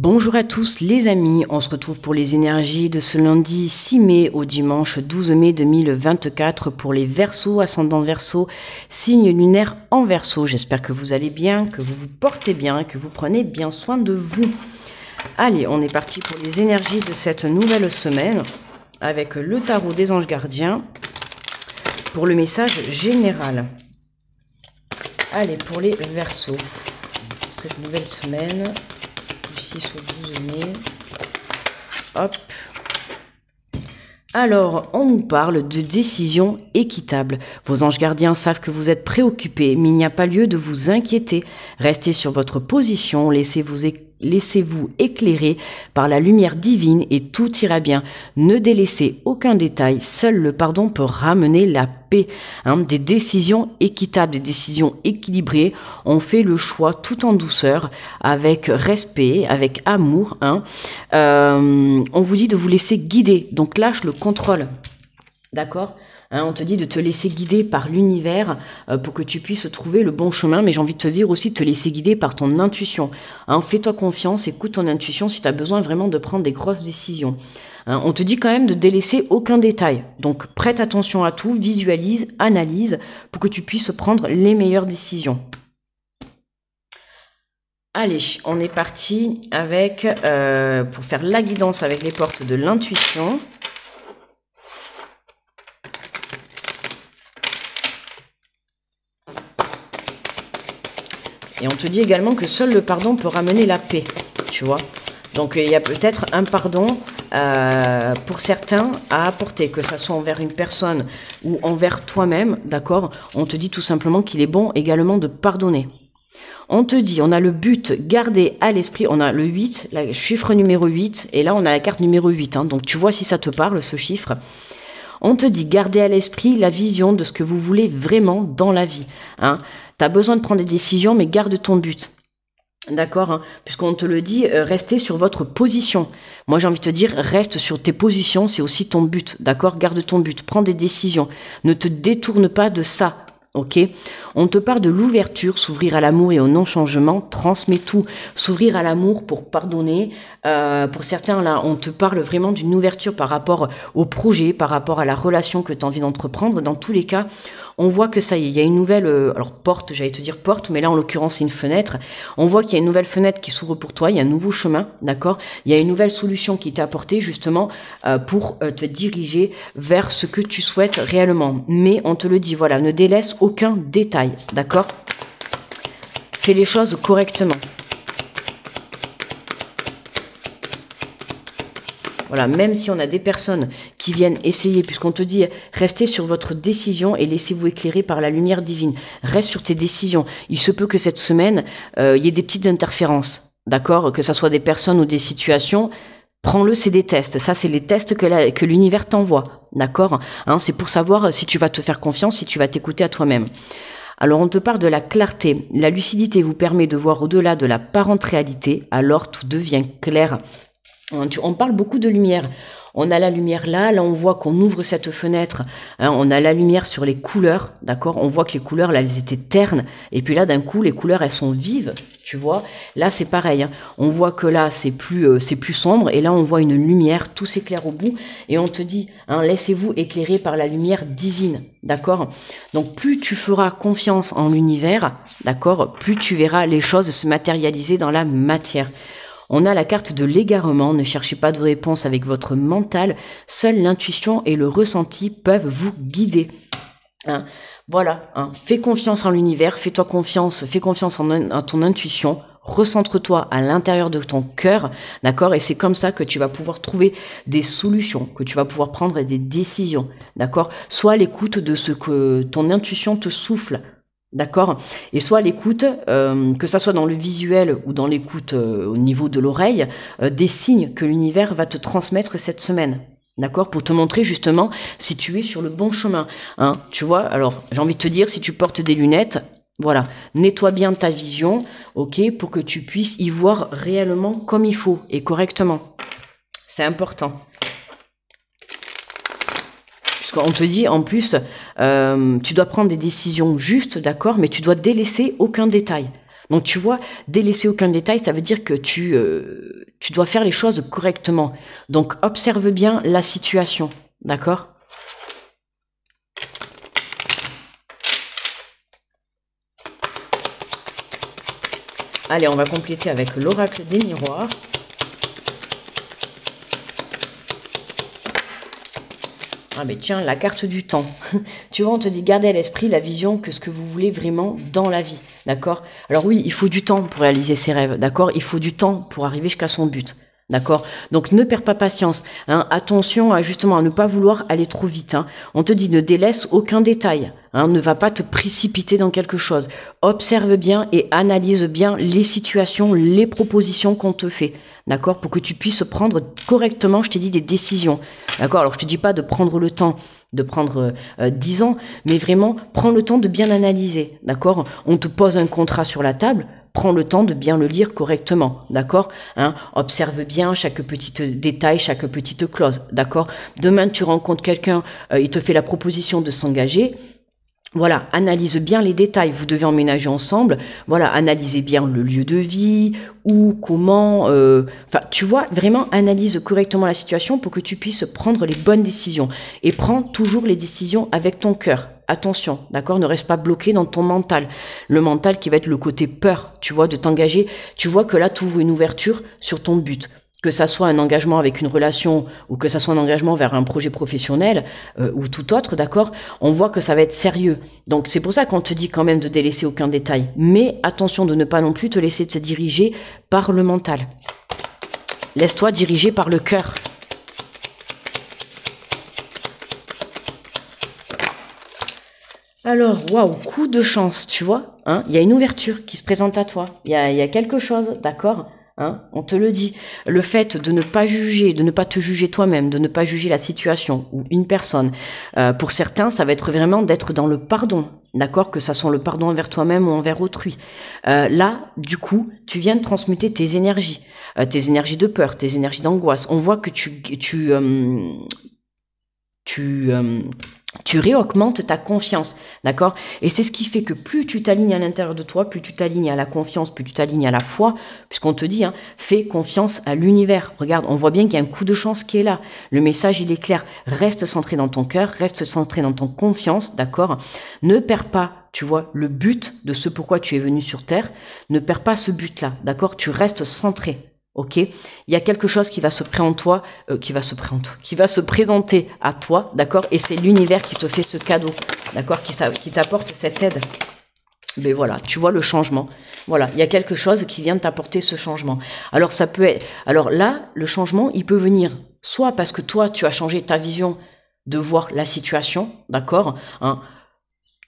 Bonjour à tous les amis, on se retrouve pour les énergies de ce lundi 6 mai au dimanche 12 mai 2024 pour les Verseaux, ascendant Verseau, signe lunaire en Verseau. J'espère que vous allez bien, que vous vous portez bien, que vous prenez bien soin de vous. Allez, on est parti pour les énergies de cette nouvelle semaine avec le tarot des anges gardiens pour le message général. Allez, pour les Verseaux, cette nouvelle semaine... 6 au 12 mai. Hop. Alors, on nous parle de décisions équitables. Vos anges gardiens savent que vous êtes préoccupés, mais il n'y a pas lieu de vous inquiéter. Restez sur votre position, laissez-vous éclairer par la lumière divine et tout ira bien. Ne délaissez aucun détail, seul le pardon peut ramener la paix. Des décisions équitables, des décisions équilibrées. On fait le choix tout en douceur, avec respect, avec amour. On vous dit de vous laisser guider, donc lâche le contrôle. D'accord ? On te dit de te laisser guider par l'univers pour que tu puisses trouver le bon chemin, mais j'ai envie de te dire aussi de te laisser guider par ton intuition. Fais-toi confiance, écoute ton intuition si tu as besoin vraiment de prendre des grosses décisions. On te dit quand même de délaisser aucun détail. Donc prête attention à tout, visualise, analyse pour que tu puisses prendre les meilleures décisions. Allez, on est parti avec pour faire la guidance avec les portes de l'intuition. Et on te dit également que seul le pardon peut ramener la paix, tu vois. Donc il y a peut-être un pardon pour certains à apporter, que ça soit envers une personne ou envers toi-même, d'accord. On te dit tout simplement qu'il est bon également de pardonner. On te dit, on a le but gardé à l'esprit, on a le 8, le chiffre numéro 8, et là on a la carte numéro 8, donc tu vois si ça te parle ce chiffre. On te dit, gardez à l'esprit la vision de ce que vous voulez vraiment dans la vie. Tu as besoin de prendre des décisions, mais garde ton but. D'accord, puisqu'on te le dit, restez sur votre position. Moi, j'ai envie de te dire, reste sur tes positions, c'est aussi ton but. D'accord, garde ton but, prends des décisions. Ne te détourne pas de ça. Ok, on te parle de l'ouverture, s'ouvrir à l'amour et au non-changement, transmet tout, s'ouvrir à l'amour pour pardonner. Pour certains, là, on te parle vraiment d'une ouverture par rapport au projet, par rapport à la relation que tu as envie d'entreprendre. Dans tous les cas, on voit que ça y est, il y a une nouvelle, alors porte, j'allais te dire porte, mais là, en l'occurrence, c'est une fenêtre. On voit qu'il y a une nouvelle fenêtre qui s'ouvre pour toi, il y a un nouveau chemin, d'accord? Il y a une nouvelle solution qui t'est apportée, justement, pour te diriger vers ce que tu souhaites réellement. Mais on te le dit, voilà, ne délaisse aucun détail, d'accord? Fais les choses correctement. Voilà, même si on a des personnes qui viennent essayer, puisqu'on te dit, restez sur votre décision et laissez-vous éclairer par la lumière divine. Reste sur tes décisions. Il se peut que cette semaine, il y ait des petites interférences, d'accord? Que ça soit des personnes ou des situations. Prends-le, c'est des tests. Ça, c'est les tests que l'univers t'envoie, d'accord? C'est pour savoir si tu vas te faire confiance, si tu vas t'écouter à toi-même. Alors, on te parle de la clarté. La lucidité vous permet de voir au-delà de l'apparente réalité, alors tout devient clair. On parle beaucoup de lumière. On a la lumière là on voit qu'on ouvre cette fenêtre, on a la lumière sur les couleurs, d'accord? On voit que les couleurs, là, elles étaient ternes, et puis là, d'un coup, les couleurs, elles sont vives, tu vois? Là, c'est pareil, on voit que là, c'est plus sombre, et là, on voit une lumière, tout s'éclaire au bout, et on te dit, laissez-vous éclairer par la lumière divine, d'accord? Donc, plus tu feras confiance en l'univers, d'accord? Plus tu verras les choses se matérialiser dans la matière. On a la carte de l'égarement, ne cherchez pas de réponse avec votre mental, seule l'intuition et le ressenti peuvent vous guider. Voilà, fais confiance en l'univers, fais confiance en ton intuition, recentre-toi à l'intérieur de ton cœur, d'accord? Et c'est comme ça que tu vas pouvoir trouver des solutions, que tu vas pouvoir prendre des décisions, d'accord? Sois à l'écoute de ce que ton intuition te souffle. D'accord? Et soit l'écoute, que ça soit dans le visuel ou dans l'écoute au niveau de l'oreille, des signes que l'univers va te transmettre cette semaine. D'accord? Pour te montrer justement si tu es sur le bon chemin. Tu vois? Alors, j'ai envie de te dire, si tu portes des lunettes, voilà, nettoie bien ta vision, ok? Pour que tu puisses y voir réellement comme il faut et correctement. C'est important. Puisqu'on te dit, en plus, tu dois prendre des décisions justes, d'accord, mais tu dois délaisser aucun détail. Donc, tu vois, délaisser aucun détail, ça veut dire que tu Tu dois faire les choses correctement. Donc, observe bien la situation. D'accord? Allez, on va compléter avec l'oracle des miroirs. Ah mais tiens, la carte du temps. Tu vois, on te dit gardez à l'esprit la vision que ce que vous voulez vraiment dans la vie, d'accord? Alors oui, il faut du temps pour réaliser ses rêves, d'accord? Il faut du temps pour arriver jusqu'à son but, d'accord? Donc ne perds pas patience, hein. Attention à justement à ne pas vouloir aller trop vite, hein. On te dit ne délaisse aucun détail, hein. Ne va pas te précipiter dans quelque chose. Observe bien et analyse bien les situations, les propositions qu'on te fait. D'accord, pour que tu puisses prendre correctement, je t'ai dit, des décisions. D'accord, alors je te dis pas de prendre le temps de prendre 10 ans, mais vraiment, prends le temps de bien analyser. D'accord, on te pose un contrat sur la table, prends le temps de bien le lire correctement. D'accord, hein, observe bien chaque petit détail, chaque petite clause. D'accord, demain tu rencontres quelqu'un, il te fait la proposition de s'engager. Voilà, analyse bien les détails. Vous devez emménager ensemble. Voilà, analysez bien le lieu de vie, où, comment. Enfin, tu vois, vraiment analyse correctement la situation pour que tu puisses prendre les bonnes décisions. Et prends toujours les décisions avec ton cœur. Attention, d'accord, ne reste pas bloqué dans ton mental. Le mental qui va être le côté peur, tu vois, de t'engager. Tu vois que là, tu ouvres une ouverture sur ton but. Que ça soit un engagement avec une relation ou que ça soit un engagement vers un projet professionnel ou tout autre, d'accord, on voit que ça va être sérieux. Donc c'est pour ça qu'on te dit quand même de délaisser aucun détail. Mais attention de ne pas non plus te laisser te diriger par le mental. Laisse-toi diriger par le cœur. Alors, waouh, coup de chance, tu vois, hein, il y a une ouverture qui se présente à toi. Il y a quelque chose, d'accord? Hein, on te le dit. Le fait de ne pas juger, de ne pas te juger toi-même, de ne pas juger la situation ou une personne, pour certains, ça va être vraiment d'être dans le pardon, d'accord? Que ça soit le pardon envers toi-même ou envers autrui. Là, du coup, tu viens de transmuter tes énergies de peur, tes énergies d'angoisse. On voit que tu réaugmentes ta confiance, d'accord? Et c'est ce qui fait que plus tu t'alignes à l'intérieur de toi, plus tu t'alignes à la confiance, plus tu t'alignes à la foi, puisqu'on te dit, hein, fais confiance à l'univers. Regarde, on voit bien qu'il y a un coup de chance qui est là. Le message, il est clair. Reste centré dans ton cœur, reste centré dans ton confiance, d'accord? Ne perds pas, tu vois, le but de ce pourquoi tu es venu sur Terre. Ne perds pas ce but-là, d'accord? Tu restes centré. Ok, il y a quelque chose qui va se qui va se présenter à toi, d'accord, et c'est l'univers qui te fait ce cadeau, d'accord, qui t'apporte cette aide. Mais voilà, tu vois le changement. Voilà, il y a quelque chose qui vient t'apporter ce changement. Alors ça peut être, alors là, le changement, il peut venir soit parce que toi, tu as changé ta vision de voir la situation, d'accord, hein.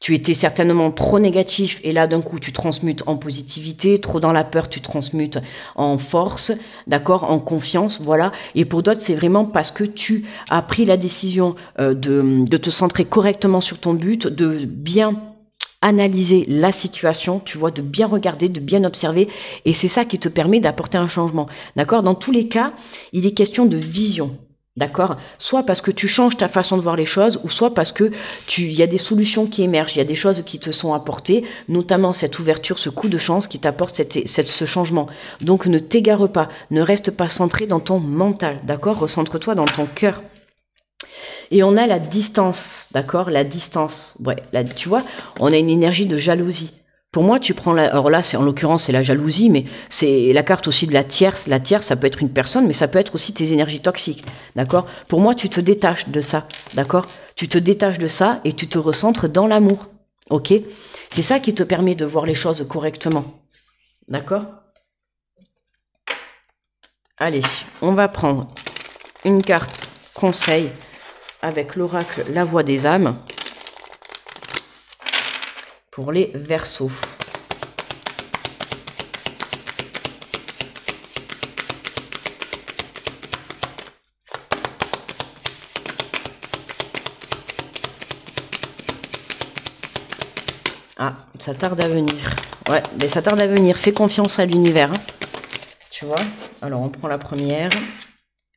Tu étais certainement trop négatif et là d'un coup tu transmutes en positivité, trop dans la peur tu transmutes en force, d'accord, en confiance, voilà. Et pour d'autres c'est vraiment parce que tu as pris la décision de te centrer correctement sur ton but, de bien analyser la situation, tu vois, de bien regarder, de bien observer et c'est ça qui te permet d'apporter un changement, d'accord. Dans tous les cas, il est question de vision. D'accord? Soit parce que tu changes ta façon de voir les choses, ou soit parce que il y a des solutions qui émergent, il y a des choses qui te sont apportées, notamment cette ouverture, ce coup de chance qui t'apporte ce changement. Donc ne t'égare pas, ne reste pas centré dans ton mental, d'accord? Recentre-toi dans ton cœur. Et on a la distance, d'accord? La distance. Ouais, là, tu vois, on a une énergie de jalousie. Pour moi, tu prends alors là, en l'occurrence, c'est la jalousie, mais c'est la carte aussi de la tierce. La tierce, ça peut être une personne, mais ça peut être aussi tes énergies toxiques, d'accord? Pour moi, tu te détaches de ça, d'accord? Tu te détaches de ça et tu te recentres dans l'amour, ok? C'est ça qui te permet de voir les choses correctement, d'accord? Allez, on va prendre une carte conseil avec l'oracle La Voix des âmes pour les Verseaux. Ah, ça tarde à venir. Ouais, mais ça tarde à venir. Fais confiance à l'univers. Hein. Tu vois? Alors, on prend la première.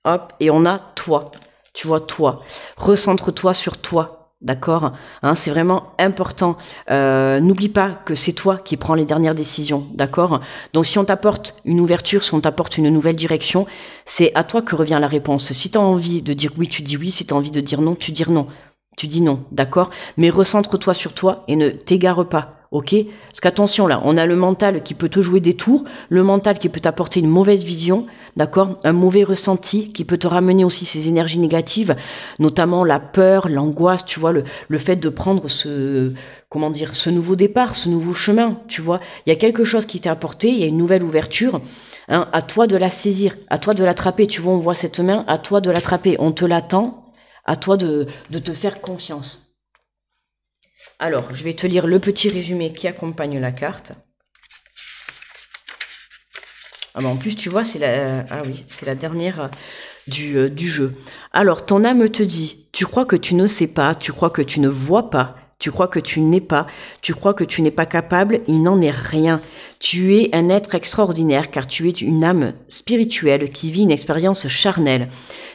Hop, et on a toi. Tu vois, toi. Recentre-toi sur toi. D'accord, hein, c'est vraiment important. N'oublie pas que c'est toi qui prends les dernières décisions, d'accord? Donc si on t'apporte une ouverture, si on t'apporte une nouvelle direction, c'est à toi que revient la réponse. Si tu as envie de dire oui, tu dis oui. Si tu as envie de dire non, tu dis non. Tu dis non, d'accord? Mais recentre-toi sur toi et ne t'égare pas. Ok? Parce qu'attention là, on a le mental qui peut te jouer des tours, le mental qui peut t'apporter une mauvaise vision, d'accord? Un mauvais ressenti qui peut te ramener aussi ces énergies négatives, notamment la peur, l'angoisse, tu vois, le fait de prendre comment dire, ce nouveau départ, ce nouveau chemin, tu vois. Il y a quelque chose qui t'est apporté, il y a une nouvelle ouverture, hein, à toi de la saisir, à toi de l'attraper, tu vois, on voit cette main, à toi de l'attraper, on te l'attend, à toi de te faire confiance. Alors, je vais te lire le petit résumé qui accompagne la carte. Ah bah en plus, tu vois, c'est la dernière du jeu. Alors, ton âme te dit, tu crois que tu ne sais pas, tu crois que tu ne vois pas, tu crois que tu n'es pas, tu crois que tu n'es pas capable, il n'en est rien. Tu es un être extraordinaire car tu es une âme spirituelle qui vit une expérience charnelle.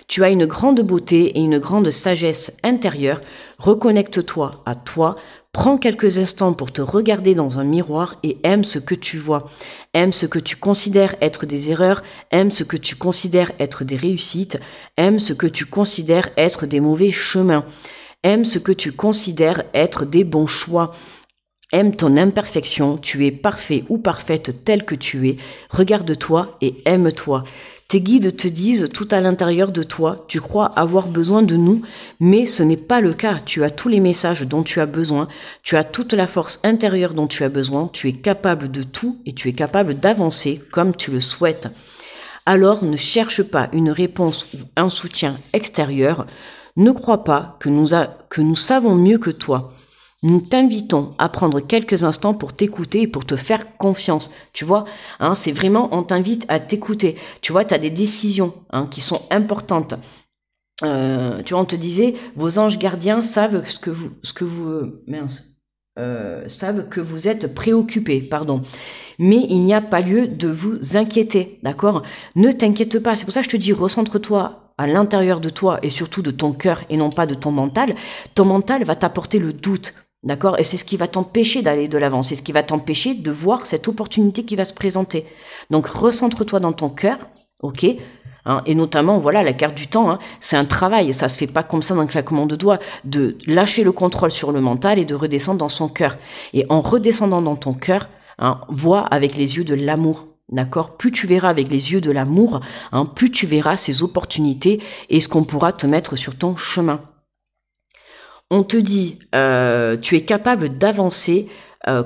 Tu as une grande beauté et une grande sagesse intérieure. Reconnecte-toi à toi. Prends quelques instants pour te regarder dans un miroir et aime ce que tu vois. Aime ce que tu considères être des erreurs. Aime ce que tu considères être des réussites. Aime ce que tu considères être des mauvais chemins. Aime ce que tu considères être des bons choix. Aime ton imperfection, tu es parfait ou parfaite tel que tu es. Regarde-toi et aime-toi. Tes guides te disent tout à l'intérieur de toi, tu crois avoir besoin de nous, mais ce n'est pas le cas. Tu as tous les messages dont tu as besoin, tu as toute la force intérieure dont tu as besoin, tu es capable de tout et tu es capable d'avancer comme tu le souhaites. Alors ne cherche pas une réponse ou un soutien extérieur. Ne crois pas que nous savons mieux que toi. Nous t'invitons à prendre quelques instants pour t'écouter et pour te faire confiance. Tu vois, hein, c'est vraiment, on t'invite à t'écouter. Tu vois, tu as des décisions, hein, qui sont importantes. Tu vois, on te disait, vos anges gardiens savent savent que vous êtes préoccupés, pardon. Mais il n'y a pas lieu de vous inquiéter, d'accord? Ne t'inquiète pas. C'est pour ça que je te dis, recentre-toi à l'intérieur de toi et surtout de ton cœur et non pas de ton mental. Ton mental va t'apporter le doute. D'accord? Et c'est ce qui va t'empêcher d'aller de l'avant. C'est ce qui va t'empêcher de voir cette opportunité qui va se présenter. Donc, recentre-toi dans ton cœur, ok? Hein, et notamment, voilà, la carte du temps, hein, c'est un travail. Ça se fait pas comme ça d'un claquement de doigts. De lâcher le contrôle sur le mental et de redescendre dans son cœur. Et en redescendant dans ton cœur, hein, vois avec les yeux de l'amour. D'accord? Plus tu verras avec les yeux de l'amour, hein, plus tu verras ces opportunités et ce qu'on pourra te mettre sur ton chemin. On te dit, tu es capable d'avancer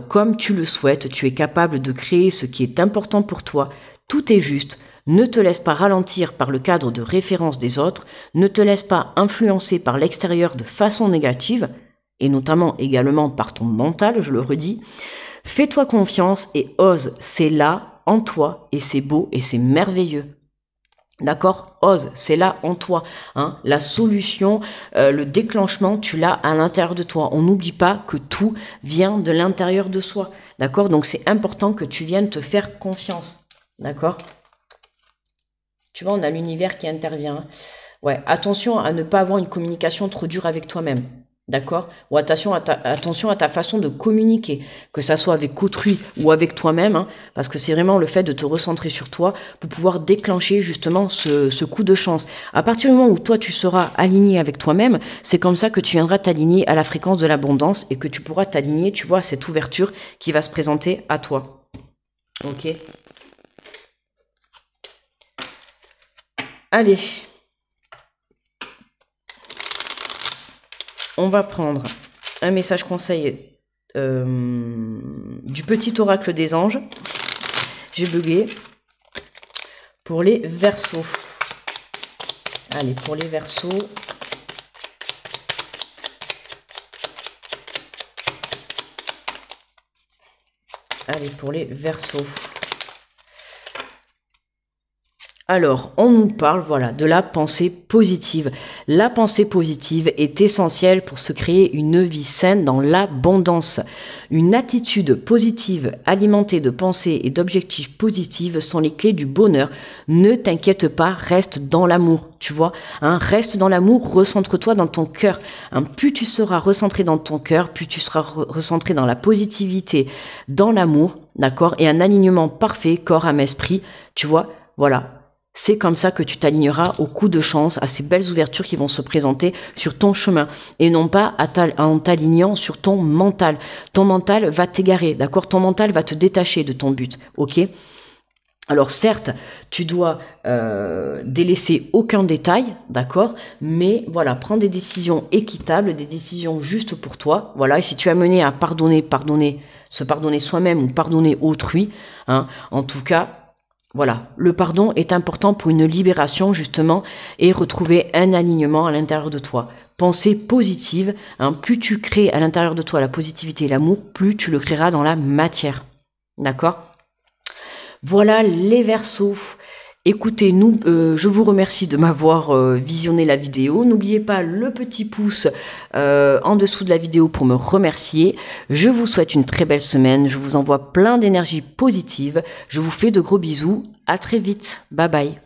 comme tu le souhaites, tu es capable de créer ce qui est important pour toi, tout est juste, ne te laisse pas ralentir par le cadre de référence des autres, ne te laisse pas influencer par l'extérieur de façon négative, et notamment également par ton mental, je le redis. Fais-toi confiance et ose, c'est là, en toi, et c'est beau et c'est merveilleux. D'accord? Ose, c'est là en toi. Hein? La solution, le déclenchement, tu l'as à l'intérieur de toi. On n'oublie pas que tout vient de l'intérieur de soi. D'accord? Donc c'est important que tu viennes te faire confiance. D'accord? Tu vois, on a l'univers qui intervient. Hein. Ouais, attention à ne pas avoir une communication trop dure avec toi-même. D'accord? Ou attention à ta façon de communiquer, que ça soit avec autrui ou avec toi-même, hein, parce que c'est vraiment le fait de te recentrer sur toi pour pouvoir déclencher justement ce coup de chance. À partir du moment où toi tu seras aligné avec toi-même, c'est comme ça que tu viendras t'aligner à la fréquence de l'abondance et que tu pourras t'aligner, tu vois, à cette ouverture qui va se présenter à toi. Ok? Allez. On va prendre un message conseil du petit oracle des anges. J'ai bugué. Pour les Verseaux. Allez, pour les Verseaux. Allez, pour les Verseaux. Alors, on nous parle, voilà, de la pensée positive. La pensée positive est essentielle pour se créer une vie saine dans l'abondance. Une attitude positive alimentée de pensées et d'objectifs positifs sont les clés du bonheur. Ne t'inquiète pas, reste dans l'amour, tu vois. Hein, reste dans l'amour, recentre-toi dans ton cœur. Hein, plus tu seras recentré dans ton cœur, plus tu seras recentré dans la positivité, dans l'amour, d'accord, et un alignement parfait, corps, âme, esprit, tu vois, voilà. C'est comme ça que tu t'aligneras aux coups de chance, à ces belles ouvertures qui vont se présenter sur ton chemin et non pas en t'alignant sur ton mental. Ton mental va t'égarer, d'accord? Ton mental va te détacher de ton but, ok? Alors certes, tu dois délaisser aucun détail, d'accord? Mais voilà, prends des décisions équitables, des décisions justes pour toi, voilà. Et si tu es amené à se pardonner soi-même ou pardonner autrui, hein, en tout cas, voilà, le pardon est important pour une libération justement et retrouver un alignement à l'intérieur de toi. Pensée positive, hein, plus tu crées à l'intérieur de toi la positivité et l'amour, plus tu le créeras dans la matière. D'accord? Voilà les Verseaux. Écoutez, je vous remercie de m'avoir visionné la vidéo. N'oubliez pas le petit pouce en dessous de la vidéo pour me remercier. Je vous souhaite une très belle semaine. Je vous envoie plein d'énergie positive. Je vous fais de gros bisous. À très vite. Bye bye.